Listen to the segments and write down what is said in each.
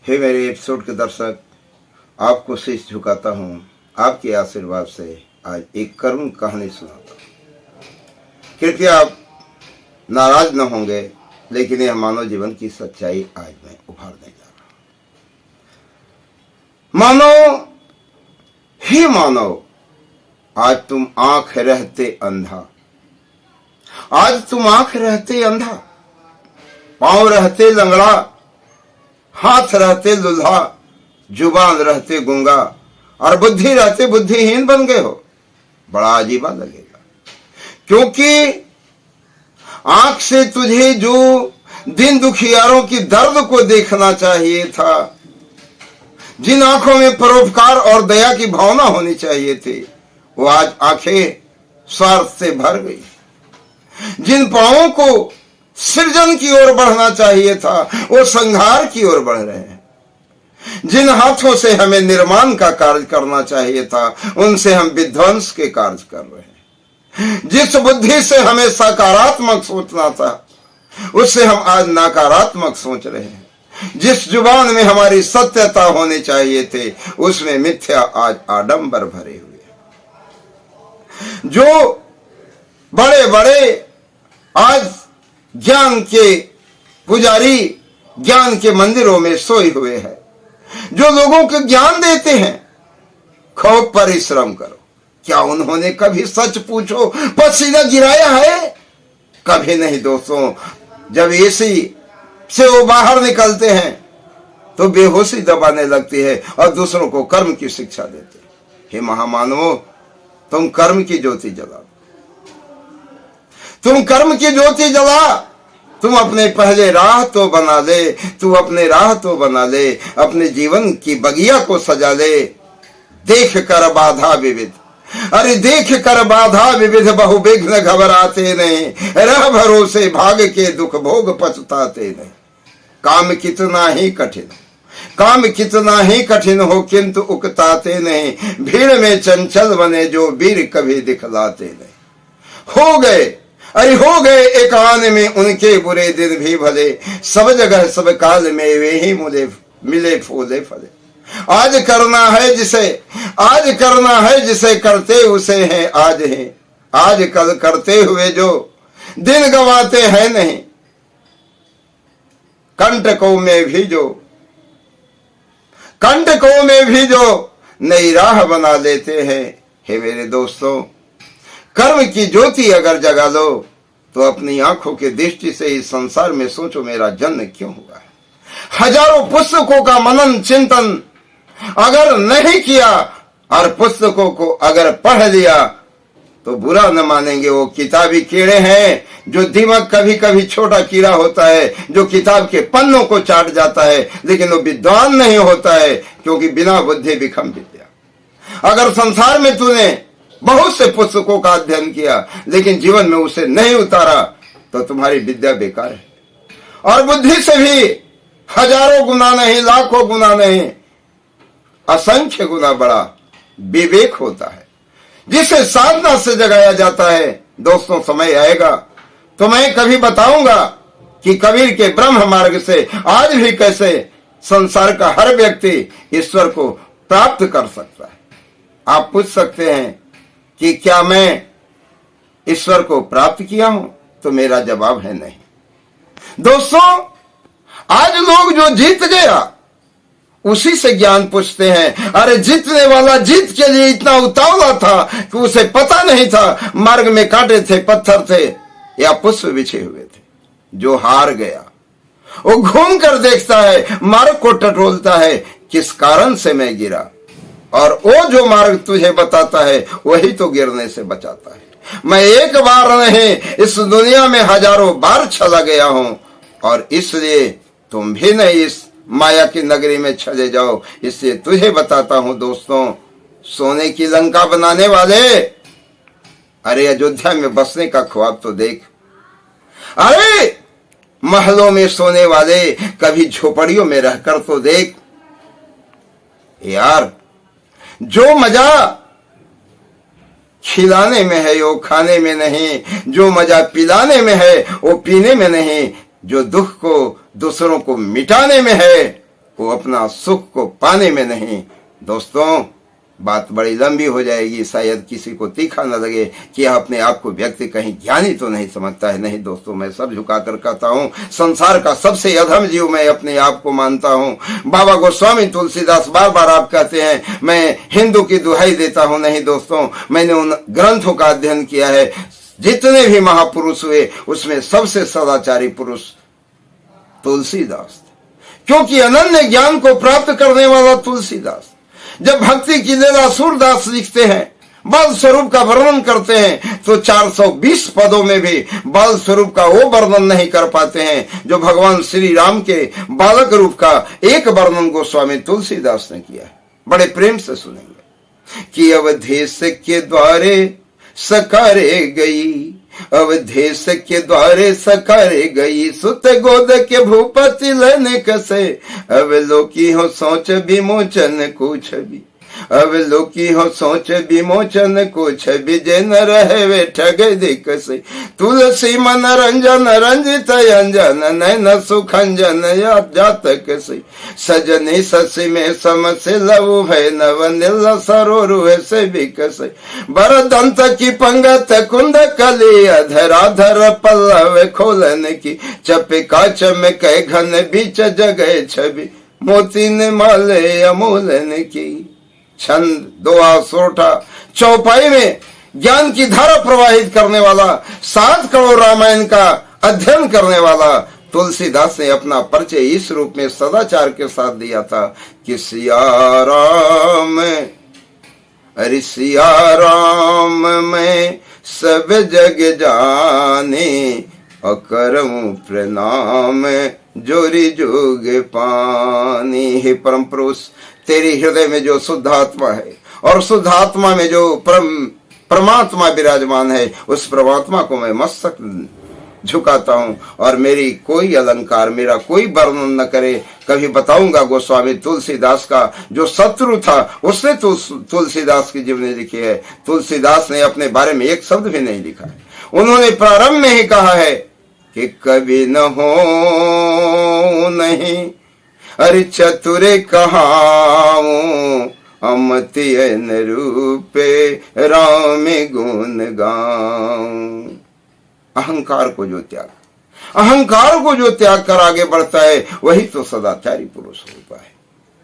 हे मेरे एपिसोड के दर्शक, आपको शीश झुकाता हूँ। आपके आशीर्वाद से आज एक करुण कहानी सुनाता हूँ। कृपया आप नाराज न होंगे, लेकिन यह मानव जीवन की सच्चाई आज मैं उभारने जा रहा हूँ। मानो, हे मानव, आज तुम आंख रहते अंधा, आज तुम आंख रहते अंधा, पांव रहते लंगड़ा, हाथ रहते लुल्हा, जुबान रहते गूंगा और बुद्धि रहते बुद्धिहीन बन गए हो। बड़ा अजीबा लगेगा, क्योंकि आंख से तुझे जो दिन दुखियारों की दर्द को देखना चाहिए था, जिन आंखों में परोपकार और दया की भावना होनी चाहिए थी, वो आज आंखें स्वार्थ से भर गई। जिन पांवों को सृजन की ओर बढ़ना चाहिए था, वो संहार की ओर बढ़ रहे हैं। जिन हाथों से हमें निर्माण का कार्य करना चाहिए था, उनसे हम विध्वंस के कार्य कर रहे हैं। जिस बुद्धि से हमें सकारात्मक सोचना था, उससे हम आज नकारात्मक सोच रहे हैं। जिस जुबान में हमारी सत्यता होनी चाहिए थे, उसमें मिथ्या आज आडंबर भरे हुए। जो बड़े बड़े आज ज्ञान के पुजारी ज्ञान के मंदिरों में सोए हुए हैं, जो लोगों को ज्ञान देते हैं, खूब परिश्रम करो। क्या उन्होंने कभी सच पूछो पसीना गिराया है? कभी नहीं दोस्तों। जब एसी से वो बाहर निकलते हैं तो बेहोशी दबाने लगती है और दूसरों को कर्म की शिक्षा देते हैं। हे महामानवों, तुम कर्म की ज्योति जलाओ, तुम कर्म की ज्योति जला। तुम अपने पहले राह तो बना ले, तू अपने राह तो बना ले, अपने जीवन की बगिया को सजा ले। देख कर बाधा विविध, अरे देख कर बाधा विविध, बहु विघ्न घबराते नहीं, रह भरोसे भाग के दुख भोग पछताते नहीं। काम कितना ही कठिन, काम कितना ही कठिन हो, किंतु उकताते नहीं। भीड़ में चंचल बने जो वीर कभी दिखलाते नहीं। हो गए, अरे हो गए एक आने में उनके बुरे दिन भी भले, सब जगह सब काल में वे ही मुझे मिले फूले फले। आज करना है जिसे, आज करना है जिसे, करते उसे है आज है। आज कल करते हुए जो दिन गवाते हैं नहीं, कंटकों में भी जो, कंटकों में भी जो नई राह बना लेते हैं। हे मेरे दोस्तों, कर्म की ज्योति अगर जगा लो तो अपनी आंखों की दृष्टि से इस संसार में सोचो, मेरा जन्म क्यों हुआ है। हजारों पुस्तकों का मनन चिंतन अगर नहीं किया और पुस्तकों को अगर पढ़ लिया तो बुरा न मानेंगे। वो किताबी कीड़े हैं, जो दिमाग कभी कभी छोटा कीड़ा होता है, जो किताब के पन्नों को चाट जाता है, लेकिन वो विद्वान नहीं होता है, क्योंकि बिना बुद्धि विखम विद्या। अगर संसार में तूने बहुत से पुस्तकों का अध्ययन किया, लेकिन जीवन में उसे नहीं उतारा, तो तुम्हारी विद्या बेकार है। और बुद्धि से भी हजारों गुना नहीं, लाखों गुना नहीं, असंख्य गुना बड़ा विवेक होता है, जिसे साधना से जगाया जाता है। दोस्तों, समय आएगा तो मैं कभी बताऊंगा कि कबीर के ब्रह्म मार्ग से आज भी कैसे संसार का हर व्यक्ति ईश्वर को प्राप्त कर सकता है। आप पूछ सकते हैं कि क्या मैं ईश्वर को प्राप्त किया हूं, तो मेरा जवाब है नहीं। दोस्तों, आज लोग जो जीत गया उसी से ज्ञान पूछते हैं। अरे जीतने वाला जीत के लिए इतना उतावला था कि उसे पता नहीं था मार्ग में कांटे थे, पत्थर थे या पुष्प बिछे हुए थे। जो हार गया वो घूम कर देखता है, मार्ग को टटोलता है, किस कारण से मैं गिरा, और वो जो मार्ग तुझे बताता है वही तो गिरने से बचाता है। मैं एक बार नहीं, इस दुनिया में हजारों बार चला गया हूं, और इसलिए तुम भी नहीं इस माया की नगरी में चले जाओ। इसलिए तुझे बताता हूं दोस्तों, सोने की लंका बनाने वाले, अरे अयोध्या में बसने का ख्वाब तो देख। अरे महलों में सोने वाले, कभी झोपड़ियों में रहकर तो देख। यार, जो मजा खिलाने में है वो खाने में नहीं, जो मजा पिलाने में है वो पीने में नहीं, जो दुख को दूसरों को मिटाने में है वो अपना सुख को पाने में नहीं। दोस्तों, बात बड़ी लंबी हो जाएगी, शायद किसी को तीखा न लगे कि अपने आप को व्यक्ति कहीं ज्ञानी तो नहीं समझता है। नहीं दोस्तों, मैं सब झुकाकर कहता हूँ, संसार का सबसे अधम जीव मैं अपने आप को मानता हूँ। बाबा गोस्वामी तुलसीदास बार बार आप कहते हैं मैं हिंदू की दुहाई देता हूँ। नहीं दोस्तों, मैंने उन ग्रंथों का अध्ययन किया है, जितने भी महापुरुष हुए उसमें सबसे सदाचारी पुरुष तुलसीदास, क्योंकि अनन्य ज्ञान को प्राप्त करने वाला तुलसीदास। जब भक्ति की लीला सूरदास लिखते हैं, बाल स्वरूप का वर्णन करते हैं, तो 420 पदों में भी बाल स्वरूप का वो वर्णन नहीं कर पाते हैं जो भगवान श्री राम के बालक रूप का एक वर्णन गोस्वामी तुलसीदास ने किया है। बड़े प्रेम से सुनेंगे कि अवधेश के द्वारे सकारे गई, अवधेश के द्वारे सकारे गई, सुत गोद के भूपति लेने कसे, अब लोकी हो सोच विमोचन कुछ भी, अब लोकी हो सोच विमोचन कुछ भी, जे न रहे वे ठग दिकसे, तुलसी मन रंजन रंजित अंजन, नैन सुखंजन जातक से, सजनी ससी में समसे लव भय नव नील सरोरुह से विकसे, बरदंत की पंगत कुंद कली, अधराधर पल्लव खोलन की, चपे काच में कह घन बीच जगह छवि, मोती ने माले अमोलन की। छंद, दोहा, सोरठा, चौपाई में ज्ञान की धारा प्रवाहित करने वाला, 7 करोड़ रामायण का अध्ययन करने वाला तुलसीदास ने अपना परिचय इस रूप में सदाचार के साथ दिया था कि सिया राम, अरे सिया राम मैं सब जग जाने, अकरऊं प्रणाम जोरी जोग पानी। हे परम पुरुष, तेरी हृदय में जो शुद्ध आत्मा है और शुद्ध आत्मा में जो परमात्मा विराजमान है, उस परमात्मा को मैं मस्तक झुकाता हूँ और मेरी कोई अलंकार, मेरा कोई वर्णन न करे। कभी बताऊंगा गोस्वामी तुलसीदास का जो शत्रु था उसने तुलसीदास की जीवनी लिखी है। तुलसीदास ने अपने बारे में एक शब्द भी नहीं लिखा है। उन्होंने प्रारंभ में ही कहा है कि कभी न हो नहीं, अरे चतुरे कहाऊं, अमति रूपे राम गुण गाऊं। अहंकार को जो त्याग कर आगे बढ़ता है वही तो सदाचारी पुरुष होता है।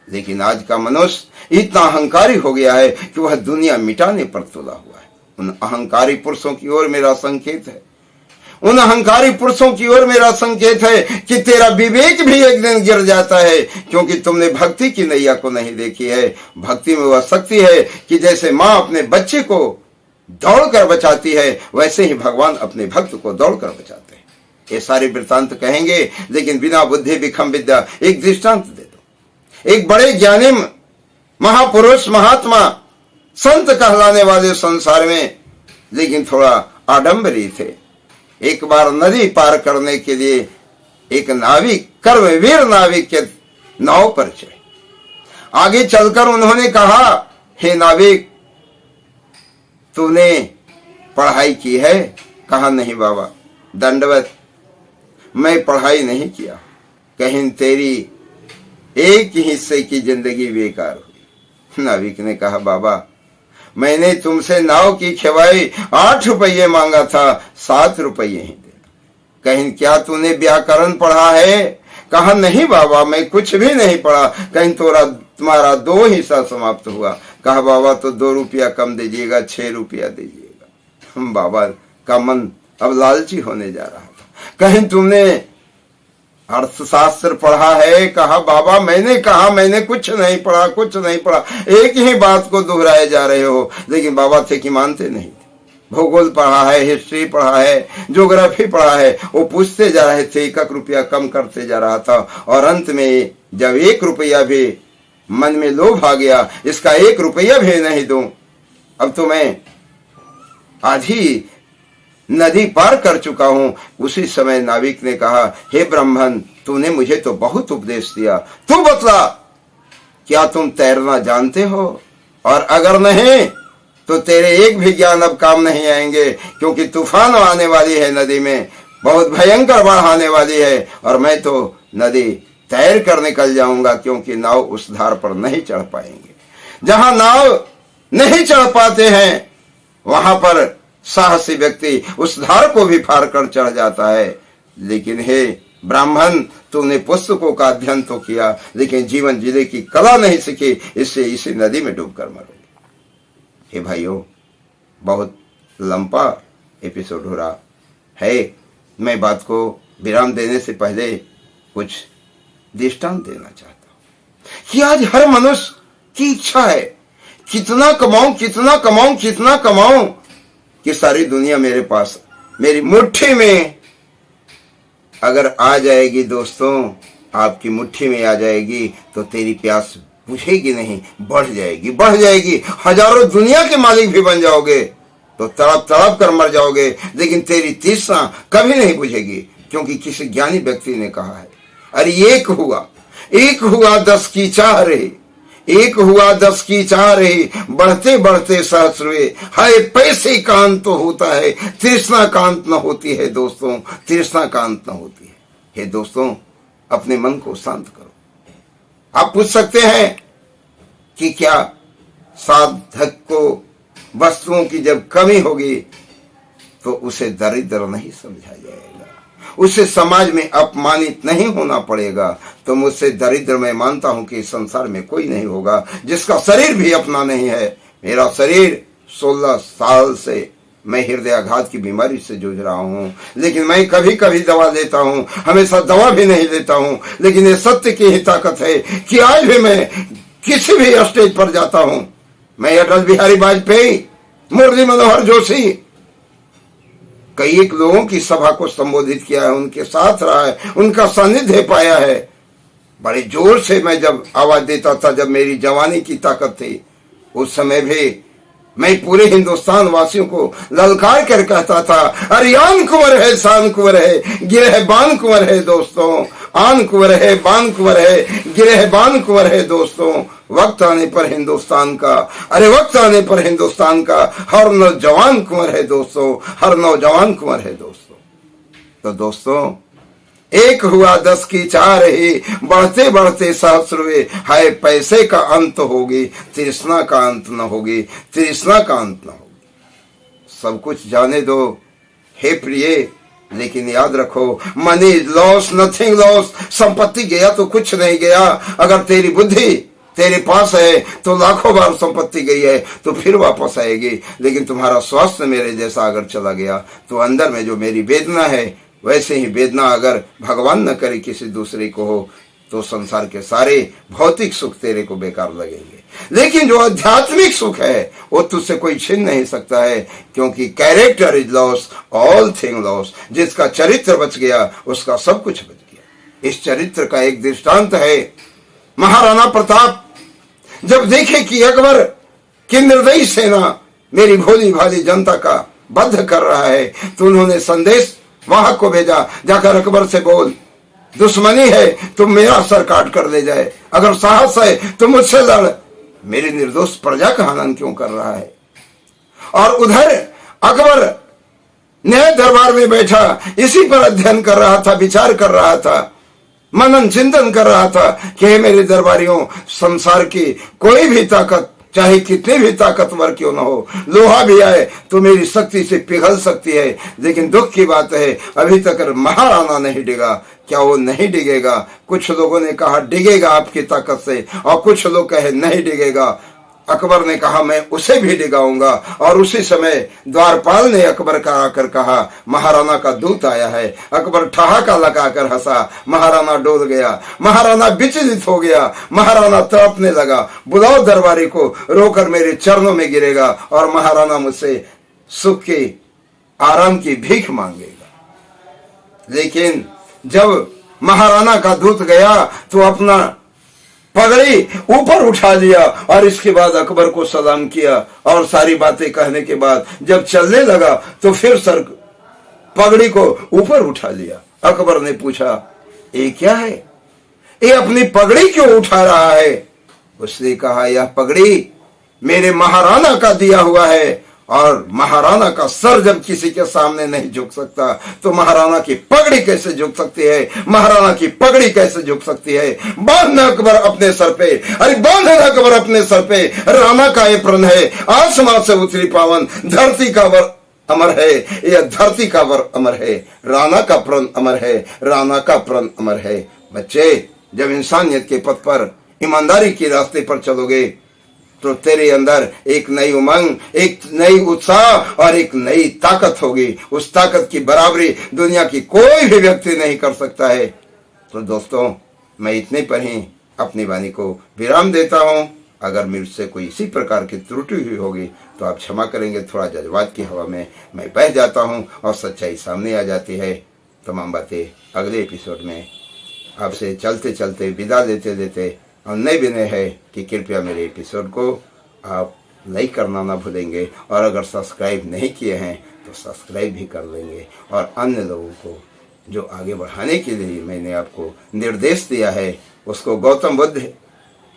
लेकिन आज का मनुष्य इतना अहंकारी हो गया है कि वह दुनिया मिटाने पर तुला हुआ है। उन अहंकारी पुरुषों की ओर मेरा संकेत है, उन अहंकारी पुरुषों की ओर मेरा संकेत है कि तेरा विवेक भी एक दिन गिर जाता है, क्योंकि तुमने भक्ति की नैया को नहीं देखी है। भक्ति में वह शक्ति है कि जैसे माँ अपने बच्चे को दौड़कर बचाती है, वैसे ही भगवान अपने भक्त को दौड़कर बचाते हैं। ये सारे वृत्तांत कहेंगे, लेकिन बिना बुद्धि विखम विद्या। एक दृष्टांत दे दो। एक बड़े ज्ञानी महापुरुष, महात्मा, संत कहलाने वाले संसार में, लेकिन थोड़ा आडंबरी थे। एक बार नदी पार करने के लिए एक नाविक, कर्मवीर नाविक के नाव पर चढ़े। आगे चलकर उन्होंने कहा, हे नाविक, तूने पढ़ाई की है? कहा, नहीं बाबा, दंडवत, मैं पढ़ाई नहीं किया। कहीं तेरी एक हिस्से की जिंदगी बेकार हुई। नाविक ने कहा, बाबा, मैंने तुमसे नाव की खिवाई 8 रुपये मांगा था, 7 रुपये ही दे। कहीं क्या तूने व्याकरण पढ़ा है? कहा, नहीं बाबा, मैं कुछ भी नहीं पढ़ा। कहीं तुम्हारा 2 हिस्सा समाप्त हुआ। कहा, बाबा, तो 2 रुपया कम दीजिएगा, 6 रुपया दीजिएगा। बाबा का मन अब लालची होने जा रहा था। कहीं तुमने अर्थशास्त्र पढ़ा है? कहा, बाबा, मैंने कुछ नहीं पढ़ा, कुछ नहीं पढ़ा। एक ही बात को दोहराए जा रहे हो। लेकिन बाबा थे कि मानते नहीं थे। भूगोल पढ़ा है, हिस्ट्री पढ़ा है, ज्योग्राफी पढ़ा है, वो पूछते जा रहे थे, 1 रुपया कम करते जा रहा था। और अंत में जब 1 रुपया भी मन में लोभ आ गया, इसका 1 रुपया भी नहीं दूं, अब तो मैं आधी नदी पार कर चुका हूं। उसी समय नाविक ने कहा, हे ब्राह्मण, तूने मुझे तो बहुत उपदेश दिया, तू बतला, क्या तुम तैरना जानते हो? और अगर नहीं तो तेरे एक भी ज्ञान अब काम नहीं आएंगे, क्योंकि तूफान आने वाली है, नदी में बहुत भयंकर बाढ़ आने वाली है, और मैं तो नदी तैर कर निकल जाऊंगा, क्योंकि नाव उस धार पर नहीं चढ़ पाएंगे। जहां नाव नहीं चढ़ पाते हैं वहां पर साहसी व्यक्ति उस धार को भी पार कर चढ़ जाता है। लेकिन हे ब्राह्मण, तूने पुस्तकों का अध्ययन तो किया, लेकिन जीवन जीने की कला नहीं सीखी, इससे इसी नदी में डूबकर मरोगे। हे भाइयों, बहुत लंबा एपिसोड हो रहा है। मैं बात को विराम देने से पहले कुछ दृष्टांत देना चाहता हूं कि आज हर मनुष्य की इच्छा है कितना कमाऊं, कितना कमाऊं, कितना कमाऊं, कि सारी दुनिया मेरे पास, मेरी मुट्ठी में अगर आ जाएगी दोस्तों, आपकी मुट्ठी में आ जाएगी तो तेरी प्यास बुझेगी नहीं, बढ़ जाएगी, बढ़ जाएगी। हजारों दुनिया के मालिक भी बन जाओगे तो तड़प तड़प कर मर जाओगे, लेकिन तेरी तृष्णा कभी नहीं बुझेगी। क्योंकि किसी ज्ञानी व्यक्ति ने कहा है, अरे एक हुआ 10 की चाह रही, एक हुआ 10 की चाह रही, बढ़ते बढ़ते सहस्र हुए। हाय पैसे का अंत तो होता है, तृष्णा का अंत न होती है दोस्तों, तृष्णा का अंत न होती है। हे दोस्तों, अपने मन को शांत करो। आप पूछ सकते हैं कि क्या साधक को वस्तुओं की जब कमी होगी तो उसे दरिद्र नहीं समझा जाएगा, उसे समाज में अपमानित नहीं होना पड़ेगा। तो मुझसे दरिद्र मैं मानता हूं कि इस संसार में कोई नहीं होगा जिसका शरीर भी अपना नहीं है। मेरा शरीर 16 साल से मैं हृदयाघात की बीमारी से जूझ रहा हूं, लेकिन मैं कभी कभी दवा लेता हूं, हमेशा दवा भी नहीं लेता हूं। लेकिन ये सत्य की ही ताकत है कि आज भी मैं किसी भी स्टेज पर जाता हूं, मैं अटल बिहारी वाजपेयी, मुरली मनोहर जोशी, कई एक लोगों की सभा को संबोधित किया है, उनके साथ रहा है, उनका सानिध्य पाया है। बड़े जोर से मैं जब आवाज देता था, जब मेरी जवानी की ताकत थी, उस समय भी मैं पूरे हिंदुस्तान वासियों को ललकार कर कहता था, अरे आन कुंवर है, शान कुंवर है, गिरे है बान कुंवर है दोस्तों, आन कुंवर है, बान कुंवर है, गिरे है बान कुंवर है दोस्तों। वक्त आने पर हिंदुस्तान का, अरे वक्त आने पर हिंदुस्तान का हर नौजवान कुंवर है दोस्तों, हर नौजवान कुंवर है दोस्तों। तो दोस्तों, एक हुआ 10 की चाह रही, बढ़ते बढ़ते सहस्र हुए। हाय पैसे का अंत होगी, तृष्णा का अंत न होगी, तृष्णा का अंत न होगी। सब कुछ जाने दो हे प्रिय, लेकिन याद रखो, मनी लॉस नथिंग लॉस। संपत्ति गया तो कुछ नहीं गया। अगर तेरी बुद्धि तेरे पास है तो लाखों बार संपत्ति गई है तो फिर वापस आएगी। लेकिन तुम्हारा स्वास्थ्य मेरे जैसा अगर चला गया तो अंदर में जो मेरी वेदना है, वैसे ही वेदना अगर भगवान न करे किसी दूसरे को हो, तो संसार के सारे भौतिक सुख तेरे को बेकार लगेंगे। लेकिन जो आध्यात्मिक सुख है वो तुझसे कोई छीन नहीं सकता है, क्योंकि character is loss, all thing loss. जिसका चरित्र बच गया उसका सब कुछ बच गया। इस चरित्र का एक दृष्टांत है, महाराणा प्रताप जब देखे कि अकबर की निर्दयी सेना मेरी भोली भाली जनता का वध कर रहा है, तो उन्होंने संदेश वहां को भेजा, जाकर अकबर से बोल, दुश्मनी है तो मेरा सर काट कर ले जाए, अगर साहस है तो मुझसे लड़, मेरी निर्दोष प्रजा का हनन क्यों कर रहा है। और उधर अकबर न्याय दरबार में बैठा इसी पर अध्ययन कर रहा था, विचार कर रहा था, मनन चिंतन कर रहा था कि हे मेरे दरबारियों, संसार की कोई भी ताकत, चाहे कितनी भी ताकतवर क्यों न हो, लोहा भी आए तो मेरी शक्ति से पिघल सकती है। लेकिन दुख की बात है, अभी तक महाराणा नहीं डिगा। क्या वो नहीं डिगेगा? कुछ लोगों ने कहा डिगेगा आपकी ताकत से, और कुछ लोग कहे नहीं डिगेगा। अकबर ने कहा मैं उसे भी डिगाऊंगा। और उसी समय द्वारपाल ने अकबर का आकर कहा महाराणा का दूत आया है। अकबर ठहाका लगाकर हंसा, महाराणा डोल गया, महाराणा विचलित हो गया, महाराणा तड़पने लगा। बुलाओ दरबारी को, रोकर मेरे चरणों में गिरेगा और महाराणा मुझसे सुख की, आराम की भीख मांगेगा। लेकिन जब महाराणा का दूत गया तो अपना पगड़ी ऊपर उठा लिया और इसके बाद अकबर को सलाम किया। और सारी बातें कहने के बाद जब चलने लगा तो फिर सर पगड़ी को ऊपर उठा लिया। अकबर ने पूछा ये क्या है, ये अपनी पगड़ी क्यों उठा रहा है? उसने कहा यह पगड़ी मेरे महाराणा का दिया हुआ है और महाराणा का सर जब किसी के सामने नहीं झुक सकता तो महाराणा की पगड़ी कैसे झुक सकती है, महाराणा की पगड़ी कैसे झुक सकती है। बांधना अकबर अपने सर पे, अरे बांधना अकबर अपने सर पे, राणा का ये प्रण है, आसमान से उतरी पावन, धरती का वर अमर है, यह धरती का वर अमर है, राणा का प्रण अमर है, राणा का प्रण अमर है। बच्चे, जब इंसानियत के पथ पर, ईमानदारी के रास्ते पर चलोगे तो तेरे अंदर एक नई उमंग, एक नई उत्साह और एक नई ताकत होगी। उस ताकत की बराबरी दुनिया की कोई भी व्यक्ति नहीं कर सकता है। तो दोस्तों, मैं इतने पर ही अपनी वाणी को विराम देता हूँ। अगर मुझसे कोई इसी प्रकार की त्रुटि हुई होगी तो आप क्षमा करेंगे। थोड़ा जज्बात की हवा में मैं बह जाता हूँ और सच्चाई सामने आ जाती है। तमाम बातें अगले एपिसोड में आपसे चलते चलते विदा लेते लेते और नई विनय है कि कृपया मेरे एपिसोड को आप लाइक करना ना भूलेंगे, और अगर सब्सक्राइब नहीं किए हैं तो सब्सक्राइब भी कर लेंगे। और अन्य लोगों को जो आगे बढ़ाने के लिए मैंने आपको निर्देश दिया है उसको गौतम बुद्ध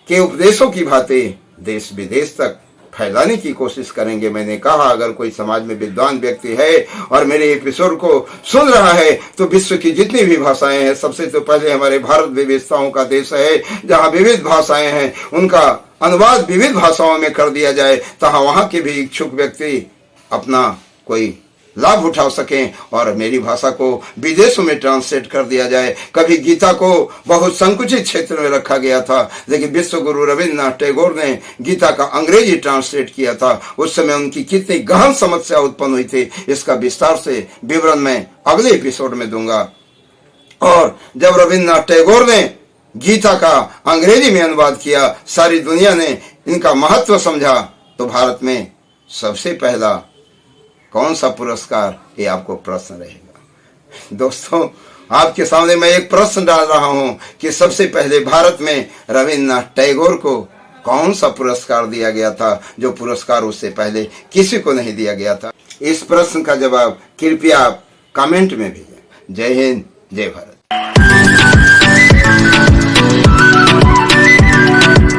के उपदेशों की भांति देश विदेश तक फैलाने की कोशिश करेंगे। मैंने कहा, अगर कोई समाज में विद्वान व्यक्ति है और मेरे एपिसोड को सुन रहा है तो विश्व की जितनी भी भाषाएं हैं, सबसे तो पहले हमारे भारत विविधताओं का देश है, जहां विविध भाषाएं हैं उनका अनुवाद विविध भाषाओं में कर दिया जाए, तहां वहां के भी इच्छुक व्यक्ति अपना कोई लाभ उठा सकें और मेरी भाषा को विदेशों में ट्रांसलेट कर दिया जाए। कभी गीता को बहुत संकुचित क्षेत्र में रखा गया था, लेकिन विश्व गुरु रविन्द्रनाथ टैगोर ने गीता का अंग्रेजी ट्रांसलेट किया था। उस समय उनकी कितनी गहन समस्या उत्पन्न हुई थी, इसका विस्तार से विवरण मैं अगले एपिसोड में दूंगा। और जब रविन्द्रनाथ टैगोर ने गीता का अंग्रेजी में अनुवाद किया, सारी दुनिया ने इनका महत्व समझा। तो भारत में सबसे पहला कौन सा पुरस्कार, ये आपको प्रश्न रहेगा। दोस्तों, आपके सामने मैं एक प्रश्न डाल रहा हूं कि सबसे पहले भारत में रविन्द्रनाथ टैगोर को कौन सा पुरस्कार दिया गया था, जो पुरस्कार उससे पहले किसी को नहीं दिया गया था। इस प्रश्न का जवाब कृपया आप कमेंट में भेजें। जय हिंद, जय भारत।